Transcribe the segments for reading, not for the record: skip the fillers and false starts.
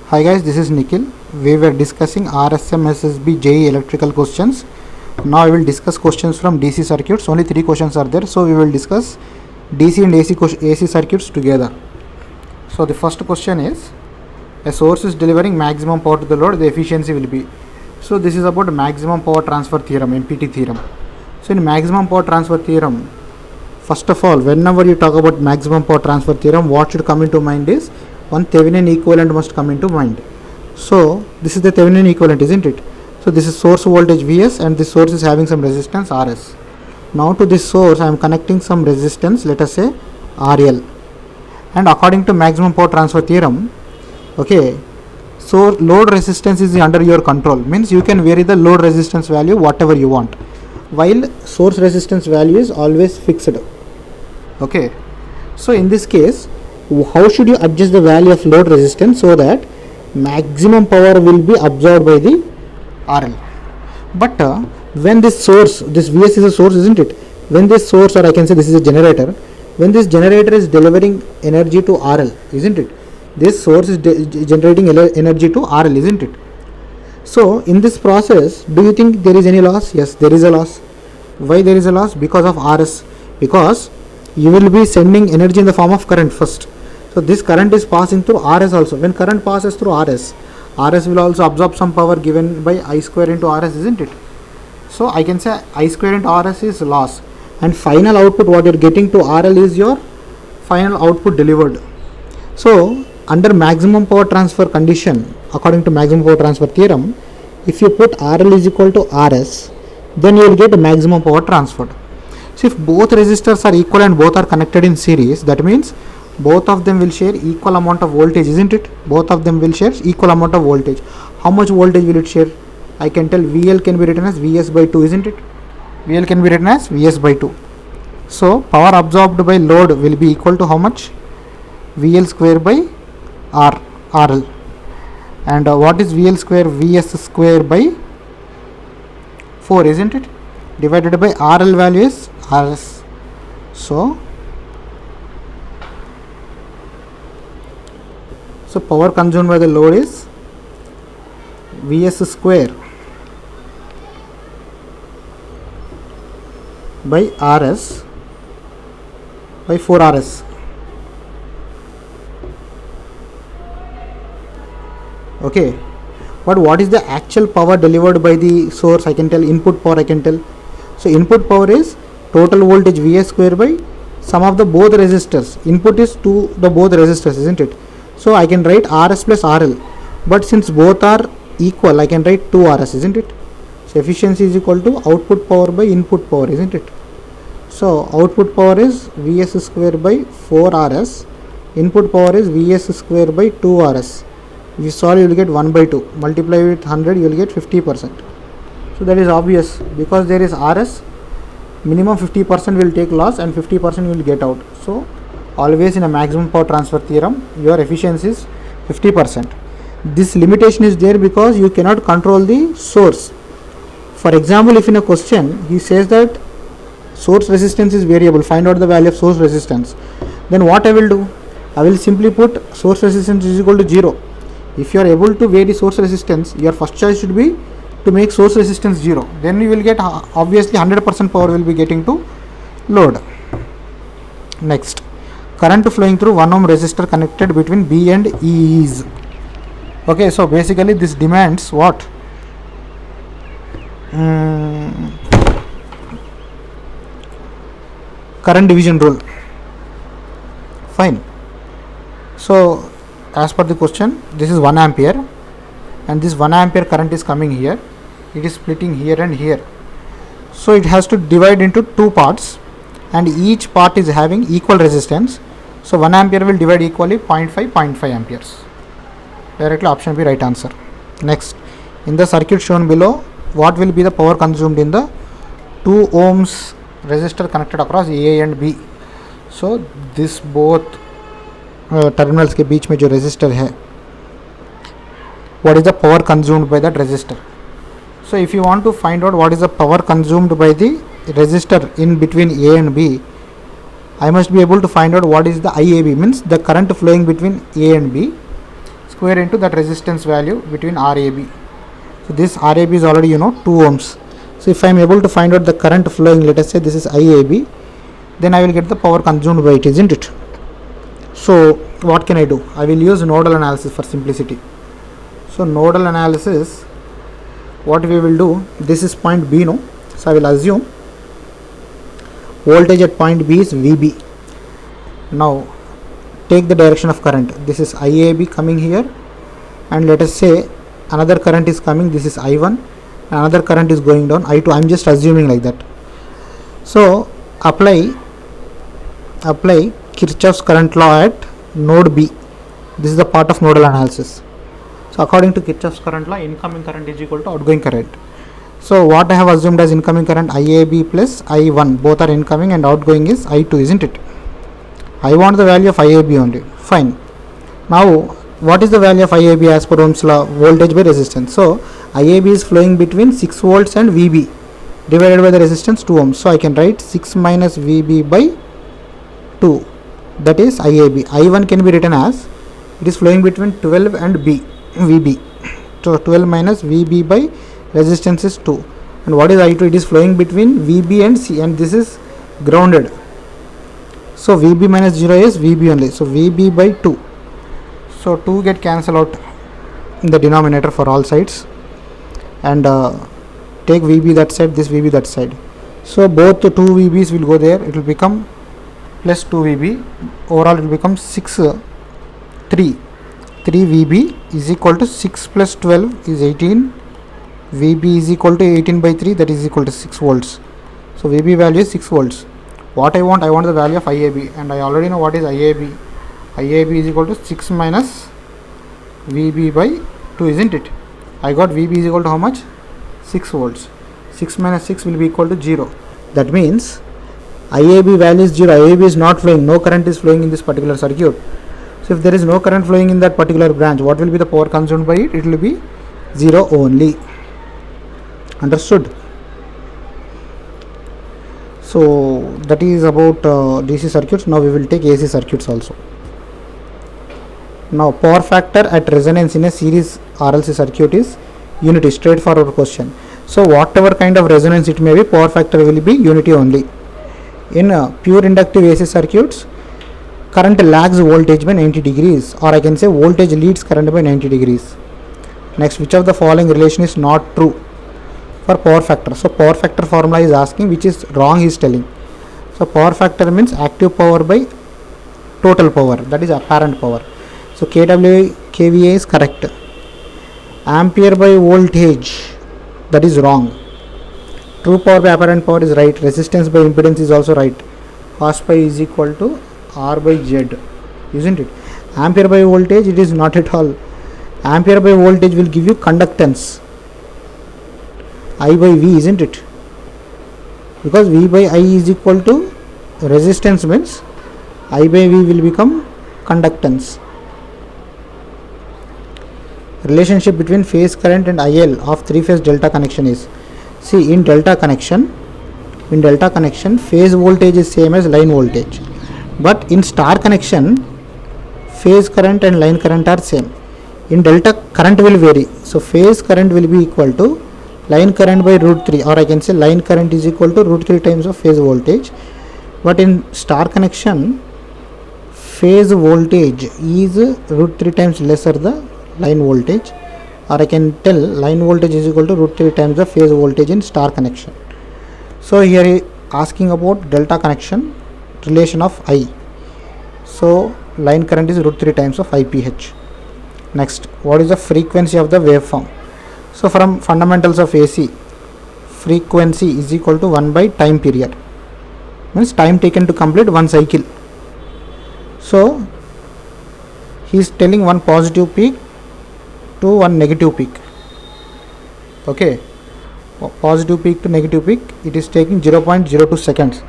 Hi guys, this is Nikhil. We were discussing RSM SSB JE electrical questions. Now I will discuss questions from DC circuits. Only 3 questions are there, so we will discuss DC and AC circuits together. So the first question is, a source is delivering maximum power to the load, the efficiency will be. So this is about maximum power transfer theorem, MPT theorem. So in maximum power transfer theorem, first of all, whenever you talk about maximum power transfer theorem, what should come into mind is one Thevenin equivalent must come into mind. So this is the Thevenin equivalent, isn't it? So this is source voltage Vs and this source is having some resistance Rs. Now to this source I am connecting some resistance, let us say RL. And according to maximum power transfer theorem, okay, so load resistance is under your control, means you can vary the load resistance value whatever you want, while source resistance value is always fixed. Okay, so in this case, how should you adjust the value of load resistance so that maximum power will be absorbed by the RL? But when this source, this Vs is a source, isn't it? When this source, or I can say this is a generator, when this generator is delivering energy to RL, isn't it? This source is generating energy to RL, isn't it? So in this process, do you think there is any loss? Yes, there is a loss. Why there is a loss? Because of Rs. Because you will be sending energy in the form of current first. So this current is passing through Rs also. When current passes through Rs, Rs will also absorb some power given by I square into Rs, isn't it? So I can say I square into Rs is loss, and final output what you are getting to RL is your final output delivered. So under maximum power transfer condition, according to maximum power transfer theorem, if you put RL is equal to Rs, then you will get maximum power transferred. So if both resistors are equal and both are connected in series, that means both of them will share equal amount of voltage, isn't it? Both of them will share equal amount of voltage. How much voltage will it share? I can tell VL can be written as Vs by 2, isn't it? VL can be written as Vs by 2. So power absorbed by load will be equal to how much? VL square by RL. And what is VL square? Vs square by 4, isn't it? Divided by RL value is Rs. So power consumed by the load is Vs square by Rs by 4Rs. Okay, but what is the actual power delivered by the source? I can tell input power, I can tell. So input power is total voltage Vs square by sum of the both resistors. Input is to the both resistors, isn't it? So I can write Rs plus RL, but since both are equal, I can write 2Rs, isn't it? So efficiency is equal to output power by input power, isn't it? So output power is Vs square by 4Rs, input power is Vs square by 2Rs. If you solve, you will get 1 by 2. Multiply with 100, you will get 50%. So that is obvious, because there is Rs, minimum 50% will take loss and 50% will get out. So always in a maximum power transfer theorem, your efficiency is 50%. This limitation is there because you cannot control the source. For example, if in a question he says that source resistance is variable, find out the value of source resistance, then what I will do? I will simply put source resistance is equal to 0. If you are able to vary source resistance, your first choice should be to make source resistance 0. Then you will get obviously 100% power will be getting to load. Next, current flowing through 1 ohm resistor connected between B and E is. Okay, so basically this demands what? Current division rule. Fine. So as per the question, this is 1 ampere and this 1 ampere current is coming here. It is splitting here and here. So it has to divide into 2 parts and each part is having equal resistance. So 1 ampere will divide equally 0.5 amperes. Directly option B right answer. Next, in the circuit shown below, what will be the power consumed in the 2 ohms resistor connected across A and B? So this both terminals के बीच में जो resistor है, what is the power consumed by that resistor? So if you want to find out what is the power consumed by the resistor in between A and B, I must be able to find out what is the IAB, means the current flowing between A and B. square into that resistance value between RAB. So this RAB is already 2 ohms. So if I am able to find out the current flowing, let us say this is IAB, then I will get the power consumed by it, isn't it? So what can I do? I will use nodal analysis for simplicity. So nodal analysis, what we will do, this is point B, no? So I will assume voltage at point B is VB. Now take the direction of current. This is IAB coming here, and let us say another current is coming, this is I1, another current is going down, I2. I am just assuming like that. So apply Kirchhoff's current law at node B. This is the part of nodal analysis. So according to Kirchhoff's current law, incoming current is equal to outgoing current. So what I have assumed as incoming current, IAB plus I1, both are incoming, and outgoing is I2, isn't it? I want the value of IAB only. Fine. Now what is the value of IAB as per Ohm's law? Voltage by resistance. So IAB is flowing between 6 volts and VB divided by the resistance 2 ohms. So I can write 6 minus VB by 2, that is IAB. I1 can be written as, it is flowing between 12 and VB. So 12 minus VB by resistance is 2. And what is I2? It is flowing between VB and C, and this is grounded. So VB minus 0 is VB only. So VB by 2. So 2 get cancelled out in the denominator for all sides, and take VB that side, this VB that side. So both the 2 VBs will go there. It will become plus 2 VB. Overall it will become 3 VB is equal to 6 plus 12 is 18. VB is equal to 18 by 3, that is equal to 6 volts. So VB value is 6 volts. What I want the value of IAB, and I already know what is IAB. IAB is equal to 6 minus VB by 2, isn't it? I got VB is equal to how much? 6 volts. 6 minus 6 will be equal to 0. That means IAB value is 0. IAB is not flowing. No current is flowing in this particular circuit. So if there is no current flowing in that particular branch, what will be the power consumed by it? It will be 0 only. Understood? So that is about DC circuits. Now we will take AC circuits also. Now power factor at resonance in a series RLC circuit is unity. Straightforward question. So whatever kind of resonance it may be, power factor will be unity only. In pure inductive AC circuits, current lags voltage by 90 degrees, or I can say voltage leads current by 90 degrees. Next, which of the following relation is not true for power factor? So power factor formula is asking which is wrong, he is telling. So power factor means active power by total power, that is apparent power. So kVA is correct. Ampere by voltage, that is wrong. True power by apparent power is right. Resistance by impedance is also right. Cos pi is equal to R by Z, isn't it? Ampere by voltage, it is not at all. Ampere by voltage will give you conductance, I by V, isn't it? Because V by I is equal to resistance, means I by V will become conductance. Relationship between phase current and IL of three-phase delta connection is, see, in delta connection phase voltage is same as line voltage, but in star connection phase current and line current are same. In delta, current will vary, so phase current will be equal to line current by root 3, or I can say line current is equal to root 3 times of phase voltage. But in star connection, phase voltage is root 3 times lesser the line voltage, or I can tell line voltage is equal to root 3 times the phase voltage in star connection. So here he asking about delta connection relation of I. So line current is root 3 times of IPH. Next, what is the frequency of the waveform? So from fundamentals of AC, frequency is equal to 1 by time period, means time taken to complete one cycle. So he is telling one positive peak to one negative peak. Okay, positive peak to negative peak, it is taking 0.02 seconds.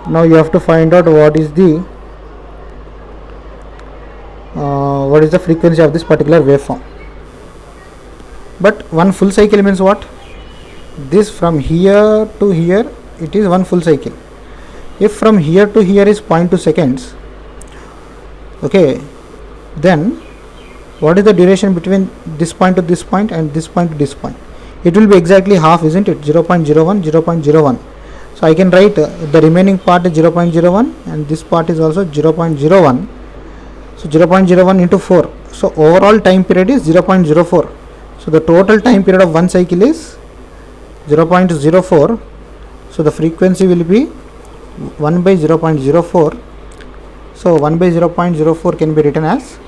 Now you have to find out what is the frequency of this particular waveform. But one full cycle means what? This from here to here, it is one full cycle. If from here to here is 0.2 seconds, okay, then What is the duration between this point to this point and this point to this point? It will be exactly half, isn't it? 0.01, 0.01. So I can write the remaining part is 0.01 and this part is also 0.01. So 0.01 into 4. So overall time period is 0.04. So the total time period of one cycle is 0.04. So the frequency will be 1 by 0.04. So 1 by 0.04 can be written as,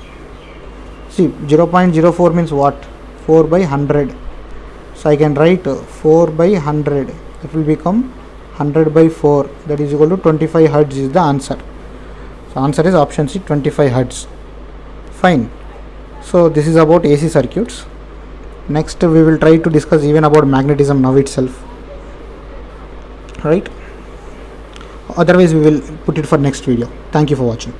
see, 0.04 means what? 4 by 100. So I can write 4 by 100. It will become 100 by 4. That is equal to 25 hertz is the answer. So answer is option C, 25 hertz. Fine. So this is about AC circuits. Next we will try to discuss even about magnetism now itself. Right? Otherwise we will put it for next video. Thank you for watching.